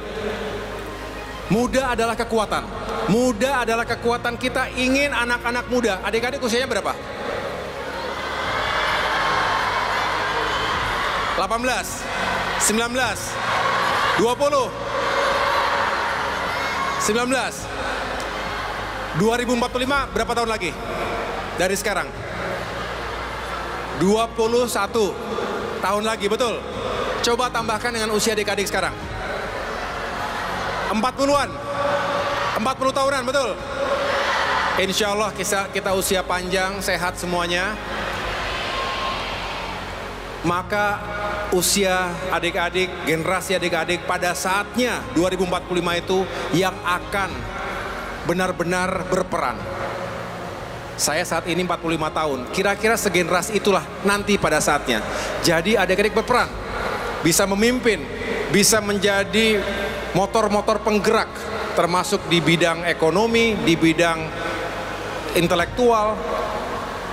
Muda adalah kekuatan. Muda adalah kekuatan. Kita ingin anak-anak muda. Adik-adik usianya berapa? 18, 19, 20, 19. 2045 berapa tahun lagi? Dari sekarang? 21 tahun lagi, betul? Coba tambahkan dengan usia adik-adik sekarang. 40-an, 40 tahunan, betul? Insya Allah kita usia panjang, sehat semuanya. Maka usia adik-adik, generasi adik-adik pada saatnya 2045 itu yang akan benar-benar berperan. Saya saat ini 45 tahun, kira-kira segenerasi itulah nanti pada saatnya. Jadi adik-adik berperan, bisa memimpin, bisa menjadi motor-motor penggerak, termasuk di bidang ekonomi, di bidang intelektual,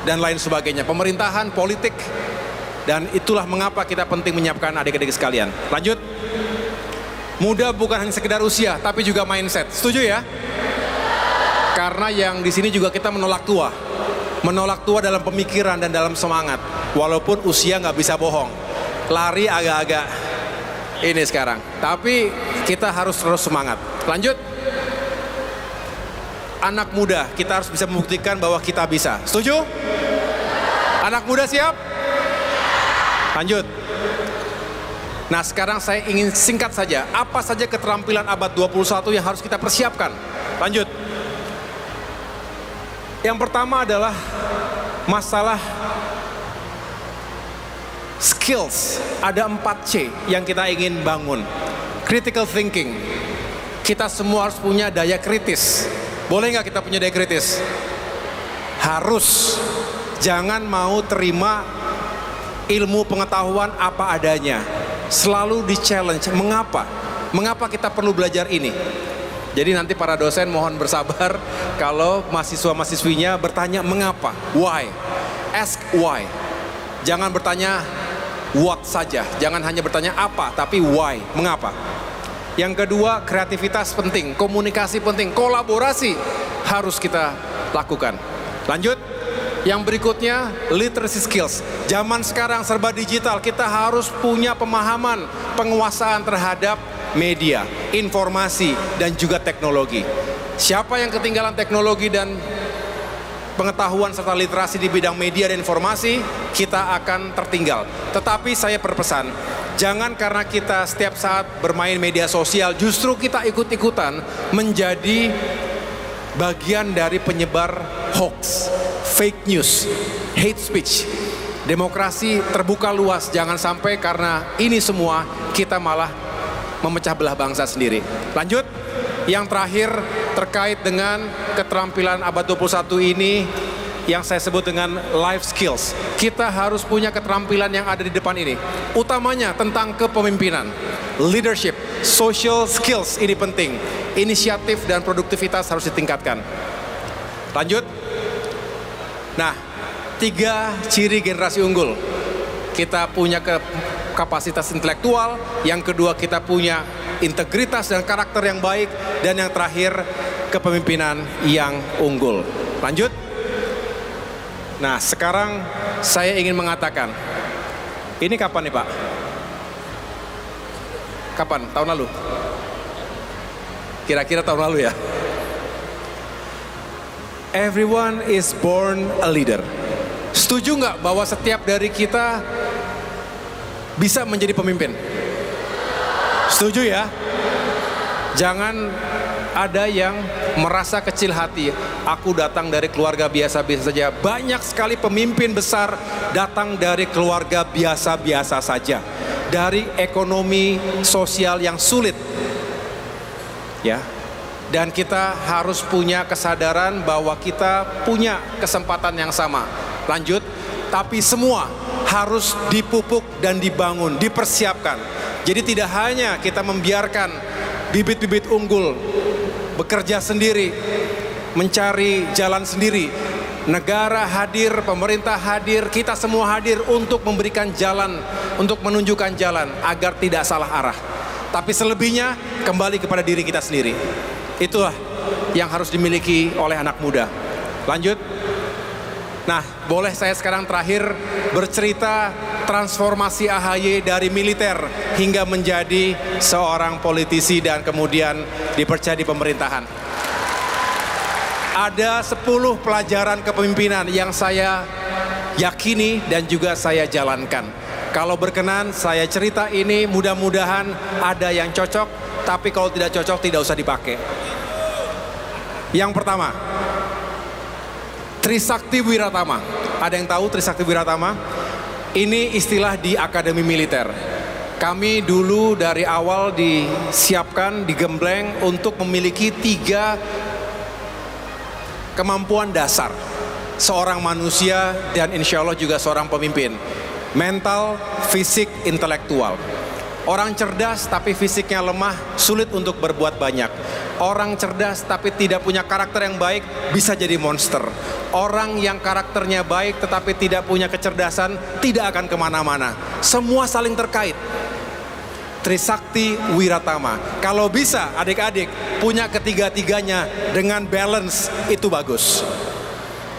dan lain sebagainya. Pemerintahan, politik, dan itulah mengapa kita penting menyiapkan adik-adik sekalian. Lanjut. Muda bukan hanya sekedar usia, tapi juga mindset. Setuju ya? Karena yang di sini juga kita menolak tua. Menolak tua dalam pemikiran dan dalam semangat. Walaupun usia nggak bisa bohong. Lari agak-agak ini sekarang. Tapi kita harus terus semangat. Lanjut. Anak muda, kita harus bisa membuktikan bahwa kita bisa. Setuju? Anak muda siap? Lanjut. Nah sekarang saya ingin singkat saja. Apa saja keterampilan abad 21 yang harus kita persiapkan? Lanjut. Yang pertama adalah masalah skills. Ada 4C yang kita ingin bangun. Critical thinking. Kita semua harus punya daya kritis. Boleh nggak kita punya daya kritis? Harus. Jangan mau terima ilmu pengetahuan apa adanya. Selalu di-challenge. Mengapa? Mengapa kita perlu belajar ini? Jadi nanti para dosen mohon bersabar kalau mahasiswa-mahasiswinya bertanya mengapa? Why? Ask why. Jangan bertanya what saja. Jangan hanya bertanya apa, tapi why. Mengapa? Yang kedua, kreativitas penting, komunikasi penting, kolaborasi harus kita lakukan. Lanjut. Yang berikutnya, literacy skills. Zaman sekarang serba digital, kita harus punya pemahaman, penguasaan terhadap media, informasi, dan juga teknologi. Siapa yang ketinggalan teknologi dan pengetahuan serta literasi di bidang media dan informasi, kita akan tertinggal. Tetapi saya berpesan, jangan karena kita setiap saat bermain media sosial, justru kita ikut-ikutan menjadi bagian dari penyebar hoax, fake news, hate speech. Demokrasi terbuka luas, jangan sampai karena ini semua kita malah memecah belah bangsa sendiri. Lanjut, yang terakhir terkait dengan keterampilan abad 21 ini yang saya sebut dengan life skills. Kita harus punya keterampilan yang ada di depan ini. Utamanya tentang kepemimpinan, leadership, social skills ini penting. Inisiatif dan produktivitas harus ditingkatkan. Lanjut. Nah, 3 ciri generasi unggul. Kita punya kapasitas intelektual, yang kedua kita punya integritas dan karakter yang baik, dan yang terakhir kepemimpinan yang unggul. Lanjut. Nah, sekarang saya ingin mengatakan, ini kapan nih Pak? Kapan? Tahun lalu? Kira-kira tahun lalu ya? Everyone is born a leader. Setuju nggak bahwa setiap dari kita bisa menjadi pemimpin? Setuju ya? Jangan ada yang merasa kecil hati. Aku datang dari keluarga biasa-biasa saja. Banyak sekali pemimpin besar datang dari keluarga biasa-biasa saja. Dari ekonomi sosial yang sulit. Ya. Dan kita harus punya kesadaran bahwa kita punya kesempatan yang sama. Lanjut, tapi semua harus dipupuk dan dibangun, dipersiapkan. Jadi tidak hanya kita membiarkan bibit-bibit unggul bekerja sendiri, mencari jalan sendiri. Negara hadir, pemerintah hadir, kita semua hadir untuk memberikan jalan, untuk menunjukkan jalan agar tidak salah arah. Tapi selebihnya kembali kepada diri kita sendiri. Itulah yang harus dimiliki oleh anak muda. Lanjut. Nah, boleh saya sekarang terakhir bercerita transformasi AHY dari militer hingga menjadi seorang politisi dan kemudian dipercaya di pemerintahan. Ada 10 pelajaran kepemimpinan yang saya yakini dan juga saya jalankan. Kalau berkenan saya cerita ini, mudah-mudahan ada yang cocok, tapi kalau tidak cocok tidak usah dipakai. Yang pertama, Trisakti Wiratama. Ada yang tahu Trisakti Wiratama? Ini istilah di Akademi Militer. Kami dulu dari awal disiapkan, digembleng untuk memiliki 3 kemampuan dasar seorang manusia dan insya Allah juga seorang pemimpin. Mental, fisik, intelektual. Orang cerdas tapi fisiknya lemah, sulit untuk berbuat banyak. Orang cerdas tapi tidak punya karakter yang baik, bisa jadi monster. Orang yang karakternya baik tetapi tidak punya kecerdasan, tidak akan kemana-mana. Semua saling terkait. Trisakti Wiratama. Kalau bisa adik-adik punya ketiga-tiganya dengan balance, itu bagus.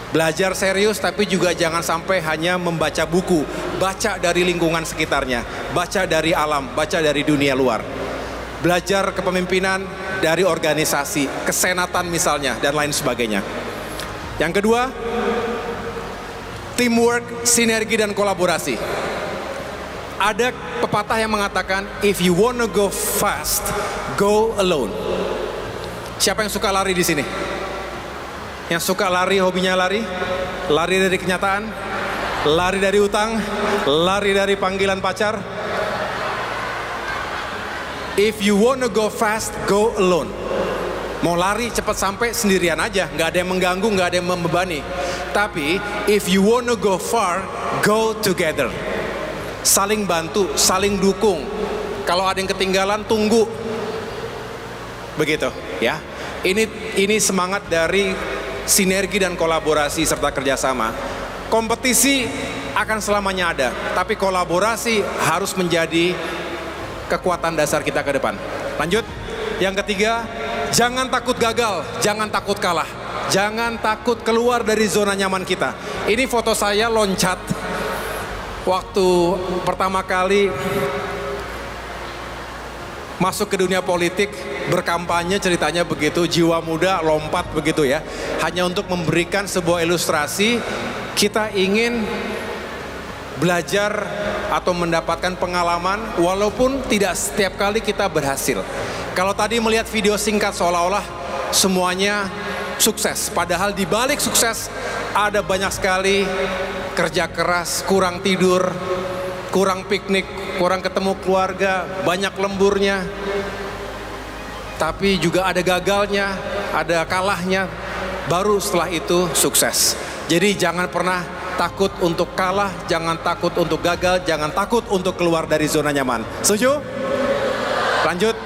Belajar serius tapi juga jangan sampai hanya membaca buku. Baca dari lingkungan sekitarnya, baca dari alam, baca dari dunia luar. Belajar kepemimpinan dari organisasi, kesenatan misalnya, dan lain sebagainya. Yang kedua, teamwork, sinergi, dan kolaborasi. Ada pepatah yang mengatakan, if you wanna go fast, go alone. Siapa yang suka lari di sini? Yang suka lari, hobinya lari? Lari dari kenyataan? Lari dari utang? Lari dari panggilan pacar? If you wanna go fast, go alone. Mau lari cepat sampai sendirian aja, nggak ada yang mengganggu, nggak ada yang membebani. Tapi if you wanna go far, go together. Saling bantu, saling dukung. Kalau ada yang ketinggalan, tunggu. Begitu, ya. Ini semangat dari sinergi dan kolaborasi serta kerjasama. Kompetisi akan selamanya ada, tapi kolaborasi harus menjadi kekuatan dasar kita ke depan. Lanjut, yang ketiga, jangan takut gagal, jangan takut kalah. Jangan takut keluar dari zona nyaman kita. Ini foto saya loncat waktu pertama kali masuk ke dunia politik, berkampanye, ceritanya begitu, jiwa muda lompat begitu ya. Hanya untuk memberikan sebuah ilustrasi, kita ingin belajar atau mendapatkan pengalaman walaupun tidak setiap kali kita berhasil. Kalau tadi melihat video singkat seolah-olah semuanya sukses, padahal di balik sukses ada banyak sekali kerja keras, kurang tidur, kurang piknik, kurang ketemu keluarga, banyak lemburnya. Tapi juga ada gagalnya, ada kalahnya, baru setelah itu sukses. Jadi jangan pernah takut untuk kalah, jangan takut untuk gagal, jangan takut untuk keluar dari zona nyaman. Setuju? Lanjut.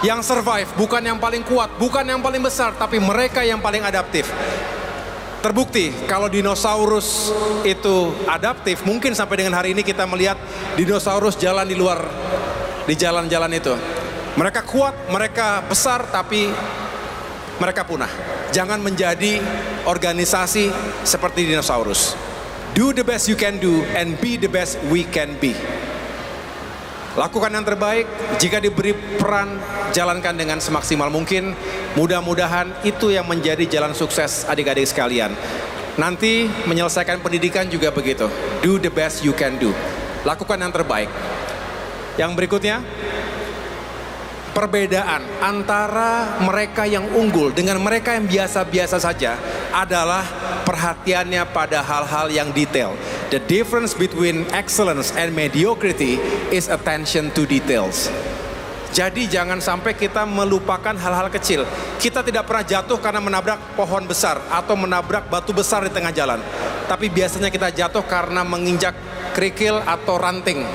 Yang survive bukan yang paling kuat, bukan yang paling besar, tapi mereka yang paling adaptif. Terbukti kalau dinosaurus itu adaptif, mungkin sampai dengan hari ini kita melihat dinosaurus jalan di luar, di jalan-jalan itu. Mereka kuat, mereka besar, tapi mereka punah. Jangan menjadi organisasi seperti dinosaurus. Do the best you can do and be the best we can be. Lakukan yang terbaik, jika diberi peran, jalankan dengan semaksimal mungkin. Mudah-mudahan itu yang menjadi jalan sukses adik-adik sekalian. Nanti menyelesaikan pendidikan juga begitu. Do the best you can do. Lakukan yang terbaik. Yang berikutnya, perbedaan antara mereka yang unggul dengan mereka yang biasa-biasa saja adalah perhatiannya pada hal-hal yang detail. The difference between excellence and mediocrity is attention to details. Jadi jangan sampai kita melupakan hal-hal kecil. Kita tidak pernah jatuh karena menabrak pohon besar atau menabrak batu besar di tengah jalan. Tapi biasanya kita jatuh karena menginjak kerikil atau ranting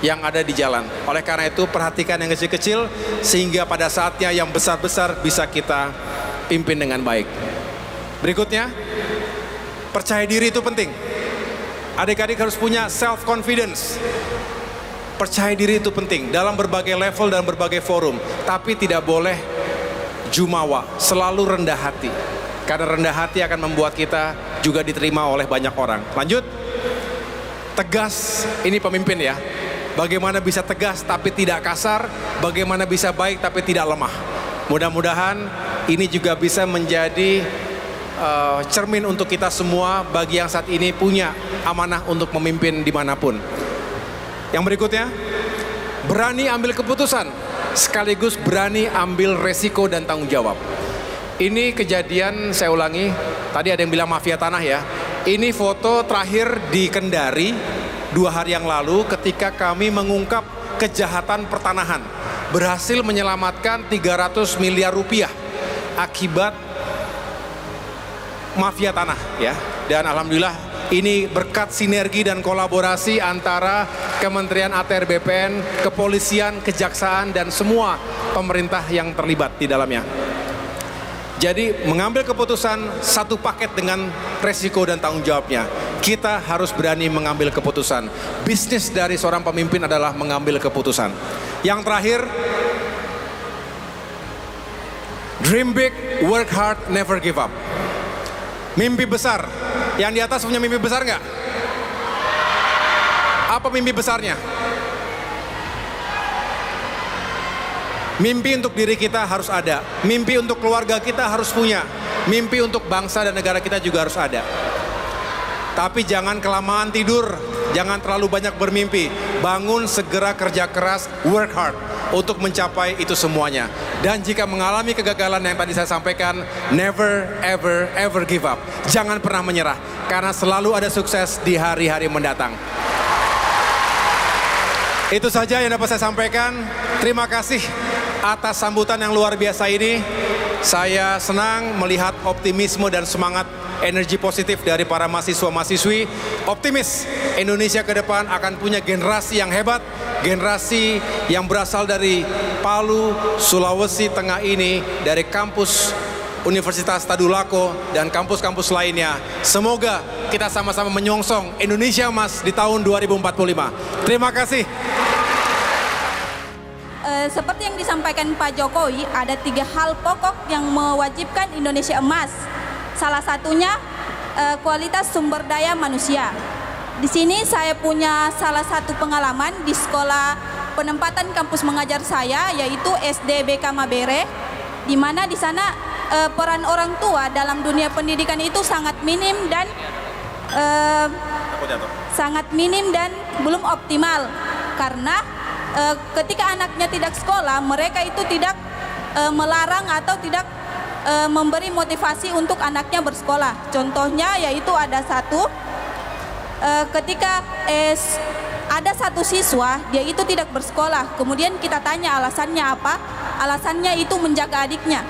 yang ada di jalan. Oleh karena itu perhatikan yang kecil-kecil sehingga pada saatnya yang besar-besar bisa kita pimpin dengan baik. Berikutnya, percaya diri itu penting. Adik-adik harus punya self-confidence. Percaya diri itu penting dalam berbagai level dan berbagai forum. Tapi tidak boleh jumawa, selalu rendah hati. Karena rendah hati akan membuat kita juga diterima oleh banyak orang. Lanjut. Tegas, ini pemimpin ya. Bagaimana bisa tegas tapi tidak kasar, bagaimana bisa baik tapi tidak lemah. Mudah-mudahan ini juga bisa menjadi cermin untuk kita semua bagi yang saat ini punya amanah untuk memimpin dimanapun. Yang berikutnya, berani ambil keputusan, sekaligus berani ambil resiko dan tanggung jawab. Ini kejadian, saya ulangi, tadi ada yang bilang mafia tanah ya. Ini foto terakhir di Kendari 2 hari yang lalu ketika kami mengungkap kejahatan pertanahan. Berhasil menyelamatkan 300 miliar rupiah akibat mafia tanah ya. Dan alhamdulillah ini berkat sinergi dan kolaborasi antara Kementerian ATR BPN, Kepolisian, Kejaksaan dan semua pemerintah yang terlibat di dalamnya. Jadi mengambil keputusan satu paket dengan resiko dan tanggung jawabnya. Kita harus berani mengambil keputusan. Bisnis dari seorang pemimpin adalah mengambil keputusan. Yang terakhir, dream big, work hard, never give up. Mimpi besar. Yang di atas punya mimpi besar nggak? Apa mimpi besarnya? Mimpi untuk diri kita harus ada. Mimpi untuk keluarga kita harus punya. Mimpi untuk bangsa dan negara kita juga harus ada. Tapi jangan kelamaan tidur. Jangan terlalu banyak bermimpi. Bangun, segera kerja keras, work hard untuk mencapai itu semuanya. Dan jika mengalami kegagalan yang tadi saya sampaikan, never, ever, ever give up. Jangan pernah menyerah, karena selalu ada sukses di hari-hari mendatang. Itu saja yang dapat saya sampaikan. Terima kasih atas sambutan yang luar biasa ini. Saya senang melihat optimisme dan semangat energi positif dari para mahasiswa-mahasiswi. Optimis Indonesia ke depan akan punya generasi yang hebat, generasi yang berasal dari Palu, Sulawesi Tengah ini, dari kampus Universitas Tadulako dan kampus-kampus lainnya. Semoga kita sama-sama menyongsong Indonesia Emas di tahun 2045. Terima kasih. seperti yang disampaikan Pak Jokowi, ada 3 hal pokok yang mewajibkan Indonesia emas. Salah satunya kualitas sumber daya manusia. Di sini saya punya salah satu pengalaman di sekolah penempatan kampus mengajar saya, yaitu SD BK Mabere, di mana di sana peran orang tua dalam dunia pendidikan itu sangat minim dan belum optimal, karena ketika anaknya tidak sekolah, mereka itu tidak melarang atau tidak memberi motivasi untuk anaknya bersekolah. Contohnya yaitu ada satu, ketika ada satu siswa dia itu tidak bersekolah, kemudian kita tanya alasannya apa? Alasannya itu menjaga adiknya,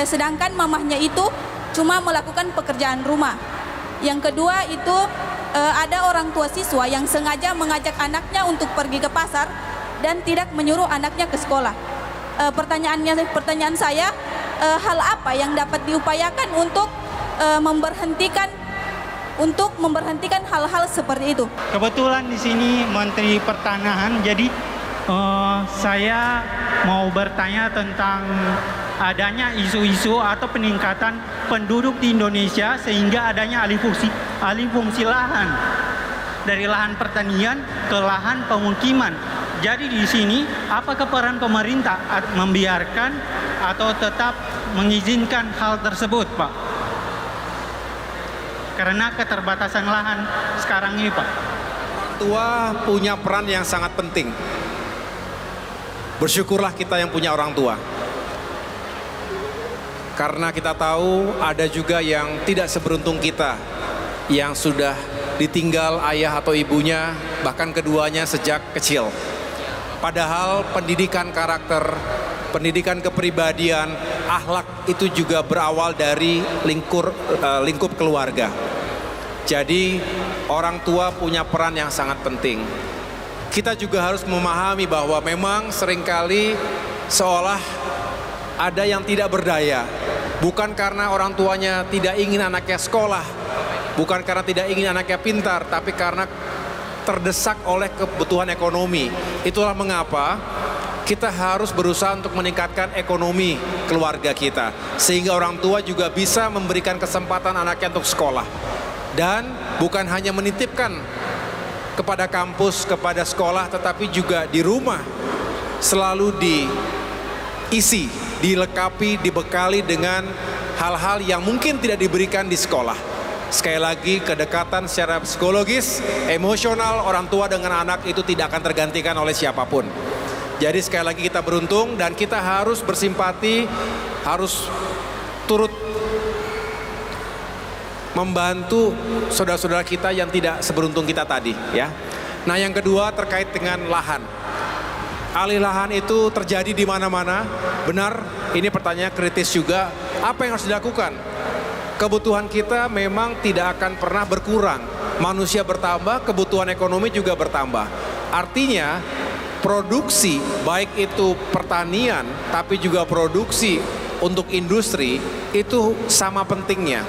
sedangkan mamahnya itu cuma melakukan pekerjaan rumah. Yang kedua itu ada orang tua siswa yang sengaja mengajak anaknya untuk pergi ke pasar dan tidak menyuruh anaknya ke sekolah. Pertanyaan saya, hal apa yang dapat diupayakan untuk memberhentikan hal-hal seperti itu? Kebetulan di sini Menteri Pertanahan, jadi saya mau bertanya tentang adanya isu-isu atau peningkatan penduduk di Indonesia sehingga adanya alih fungsi lahan dari lahan pertanian ke lahan pemukiman. Jadi di sini apakah peran pemerintah membiarkan atau tetap mengizinkan hal tersebut, Pak? Karena keterbatasan lahan sekarang ini, Pak. Tua punya peran yang sangat penting. Bersyukurlah kita yang punya orang tua. Karena kita tahu ada juga yang tidak seberuntung kita, yang sudah ditinggal ayah atau ibunya, bahkan keduanya sejak kecil. Padahal pendidikan karakter, pendidikan kepribadian, akhlak itu juga berawal dari lingkup keluarga. Jadi orang tua punya peran yang sangat penting. Kita juga harus memahami bahwa memang seringkali seolah ada yang tidak berdaya. Bukan karena orang tuanya tidak ingin anaknya sekolah, bukan karena tidak ingin anaknya pintar, tapi karena terdesak oleh kebutuhan ekonomi. Itulah mengapa kita harus berusaha untuk meningkatkan ekonomi keluarga kita, sehingga orang tua juga bisa memberikan kesempatan anaknya untuk sekolah. Dan bukan hanya menitipkan kepada kampus, kepada sekolah, tetapi juga di rumah selalu diisi, dilengkapi, dibekali dengan hal-hal yang mungkin tidak diberikan di sekolah. Sekali lagi, kedekatan secara psikologis, emosional orang tua dengan anak itu tidak akan tergantikan oleh siapapun. Jadi sekali lagi kita beruntung dan kita harus bersimpati, harus turut membantu saudara-saudara kita yang tidak seberuntung kita tadi, ya. Nah, yang kedua terkait dengan lahan. Alih lahan itu terjadi di mana-mana. Benar, ini pertanyaan kritis juga. Apa yang harus dilakukan? Kebutuhan kita memang tidak akan pernah berkurang. Manusia bertambah, kebutuhan ekonomi juga bertambah. Artinya, produksi baik itu pertanian, tapi juga produksi untuk industri itu sama pentingnya.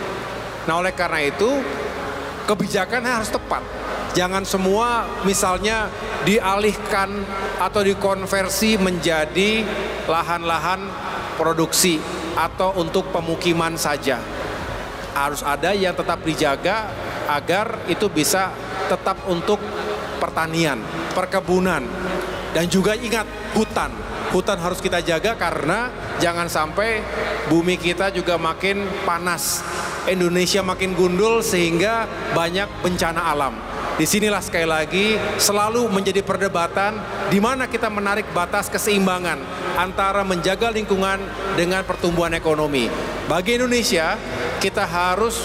Nah, oleh karena itu kebijakan harus tepat. Jangan semua misalnya dialihkan atau dikonversi menjadi lahan-lahan produksi atau untuk pemukiman saja. Harus ada yang tetap dijaga agar itu bisa tetap untuk pertanian, perkebunan. Dan juga ingat, hutan. Hutan harus kita jaga karena jangan sampai bumi kita juga makin panas. Indonesia makin gundul sehingga banyak bencana alam. Disinilah sekali lagi selalu menjadi perdebatan di mana kita menarik batas keseimbangan antara menjaga lingkungan dengan pertumbuhan ekonomi. Bagi Indonesia, kita harus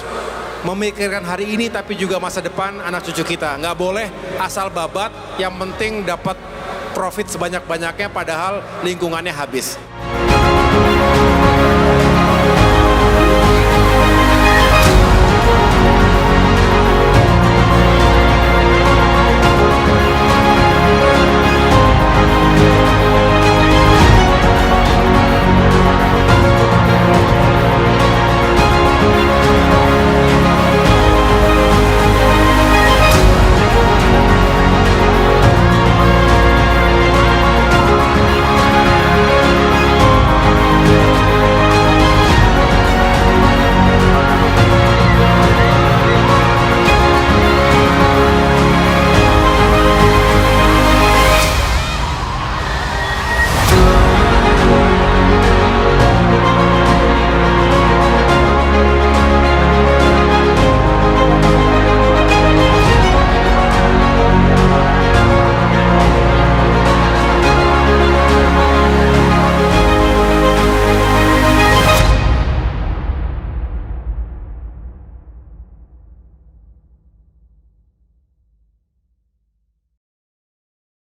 memikirkan hari ini tapi juga masa depan anak cucu kita. Nggak boleh asal babat, yang penting dapat profit sebanyak-banyaknya padahal lingkungannya habis.